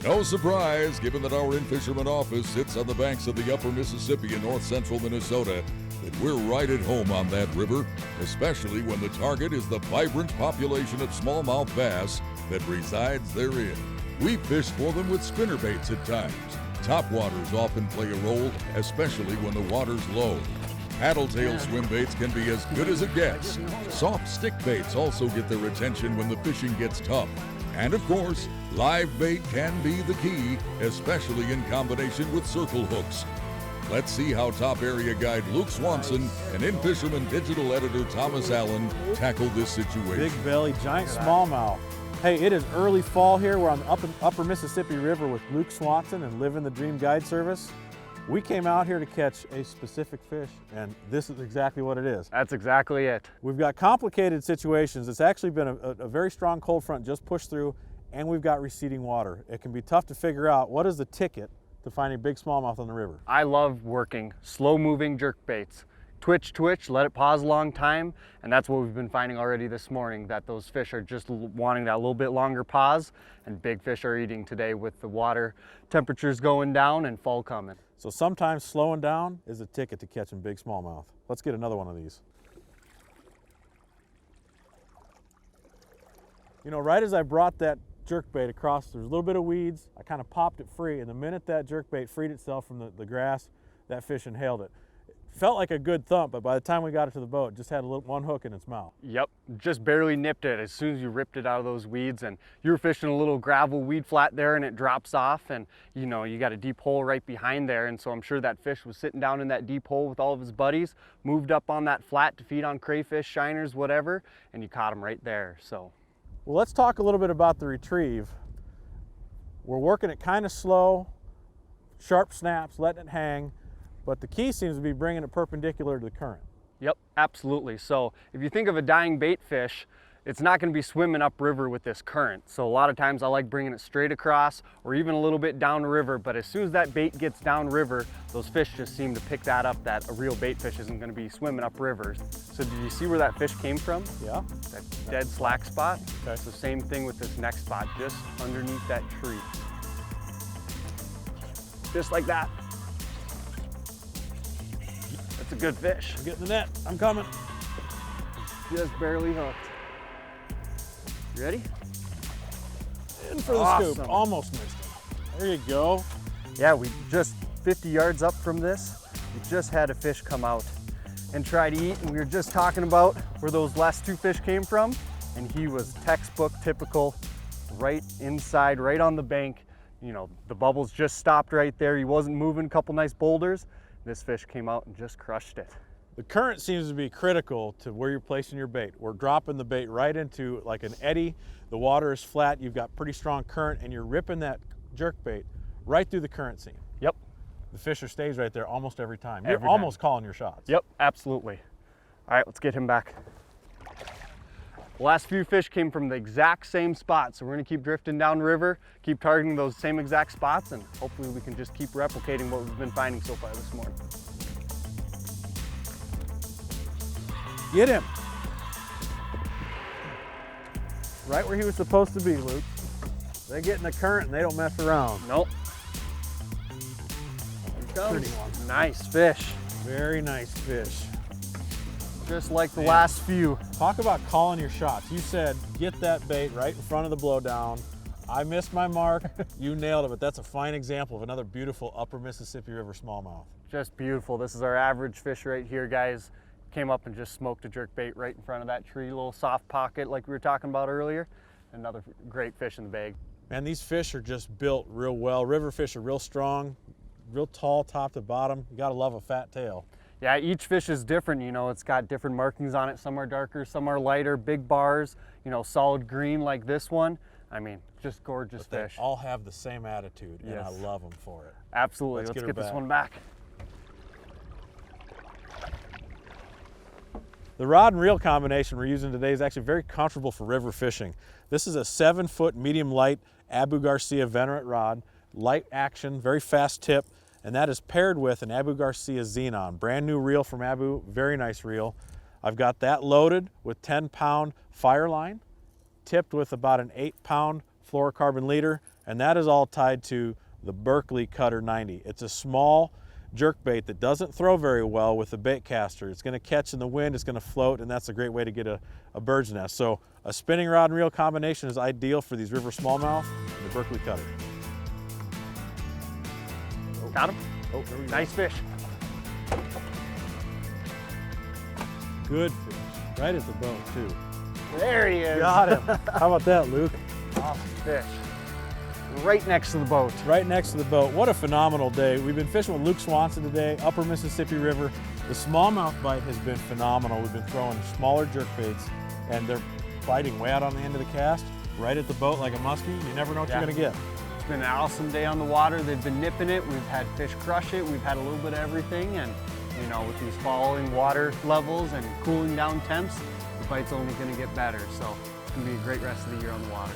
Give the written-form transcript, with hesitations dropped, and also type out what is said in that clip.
No surprise, given that our In-Fisherman office sits on the banks of the upper Mississippi in north central Minnesota, that we're right at home on that river, especially when the target is the vibrant population of smallmouth bass that resides therein. We fish for them with spinnerbaits at times. Topwaters often play a role, especially when the water's low. Paddle-tail swim baits can be as good as it gets. Soft stick baits also get their attention when the fishing gets tough. And of course, live bait can be the key, especially in combination with circle hooks. Let's see how top area guide Luke Swanson and In-Fisherman digital editor Thomas Allen tackled this situation. Big belly, giant smallmouth. Hey, it is early fall here. We're on the upper Mississippi River with Luke Swanson and Livin the Dream Guide Service. We came out here to catch a specific fish, and this is exactly what it is. That's exactly it. We've got complicated situations. It's actually been a very strong cold front just pushed through, and we've got receding water. It can be tough to figure out what is the ticket to finding big smallmouth on the river. I love working slow-moving jerk baits. Twitch, twitch, let it pause a long time, and that's what we've been finding already this morning, that those fish are just wanting that little bit longer pause, and big fish are eating today with the water temperatures going down and fall coming. So sometimes slowing down is a ticket to catching big smallmouth. Let's get another one of these. You know, right as I brought that jerkbait across, there's a little bit of weeds. I kind of popped it free, and the minute that jerkbait freed itself from the grass, that fish inhaled it. Felt like a good thump, but by the time we got it to the boat, it just had one hook in its mouth. Yep, just barely nipped it as soon as you ripped it out of those weeds, and you were fishing a little gravel weed flat there and it drops off, and you know, you got a deep hole right behind there, and so I'm sure that fish was sitting down in that deep hole with all of his buddies, moved up on that flat to feed on crayfish, shiners, whatever, and you caught him right there, so. Well, let's talk a little bit about the retrieve. We're working it kind of slow, sharp snaps, letting it hang, but the key seems to be bringing it perpendicular to the current. Yep, absolutely. So if you think of a dying bait fish, it's not going to be swimming upriver with this current. So a lot of times I like bringing it straight across or even a little bit downriver, but as soon as that bait gets downriver, those fish just seem to pick that up, that a real bait fish isn't going to be swimming upriver. So did you see where that fish came from? Yeah. That dead slack spot? Okay. It's the same thing with this next spot, just underneath that tree. Just like that. That's a good fish. I'm getting the net, I'm coming. Just barely hooked. You ready? In for the Awesome. scoop, almost missed him. There you go. Yeah, we just 50 yards up from this, we just had a fish come out and try to eat, and we were just talking about where those last two fish came from, and he was textbook typical, right inside, right on the bank. You know, the bubbles just stopped right there. He wasn't moving, a couple nice boulders. This fish came out and just crushed it. The current seems to be critical to where you're placing your bait. We're dropping the bait right into like an eddy. The water is flat, you've got pretty strong current, and you're ripping that jerk bait right through the current seam. Yep. The fisher stays right there almost every time. Every You're time. almost calling your shots. Yep, absolutely. All right, let's get him back. The last few fish came from the exact same spot, so we're gonna keep drifting down river, keep targeting those same exact spots, and hopefully we can just keep replicating what we've been finding so far this morning. Get him. Right where he was supposed to be, Luke. They get in the current and they don't mess around. Nope. Here he comes. Pretty one. Nice fish. Very nice fish. Just like the last few. Talk about calling your shots. You said, get that bait right in front of the blowdown. I missed my mark, you nailed it, but that's a fine example of another beautiful upper Mississippi River smallmouth. Just beautiful. This is our average fish right here, guys. Came up and just smoked a jerk bait right in front of that tree, little soft pocket like we were talking about earlier. Another great fish in the bag. Man, these fish are just built real well. River fish are real strong, real tall top to bottom. You gotta love a fat tail. Yeah, each fish is different, you know, it's got different markings on it. Some are darker, some are lighter, big bars, you know, solid green like this one. I mean, just gorgeous But fish. they all have the same attitude, and I Yes. love them for it. Absolutely, let's her get this back. one back. The rod and reel combination we're using today is actually very comfortable for river fishing. This is a 7-foot medium light Abu Garcia Venerate rod, light action, very fast tip, and that is paired with an Abu Garcia Xenon. Brand new reel from Abu, very nice reel. I've got that loaded with 10-pound fire line, tipped with about an 8-pound fluorocarbon leader, and that is all tied to the Berkeley Cutter 90. It's a small jerk bait that doesn't throw very well with the bait caster. It's going to catch in the wind, it's going to float, and that's a great way to get a bird's nest. So a spinning rod and reel combination is ideal for these river smallmouth and the Berkeley Cutter. Got him? Oh, there we go. Nice fish. Good fish. Right at the boat, too. There he is. Got him. How about that, Luke? Awesome fish. Right next to the boat. Right next to the boat. What a phenomenal day. We've been fishing with Luke Swanson today, Upper Mississippi River. The smallmouth bite has been phenomenal. We've been throwing smaller jerk baits, and they're biting way out on the end of the cast, right at the boat like a muskie. You never know what you're going to get. It's been an awesome day on the water. They've been nipping it. We've had fish crush it. We've had a little bit of everything, and you know, with these falling water levels and cooling down temps, the bite's only going to get better. So it's going to be a great rest of the year on the water.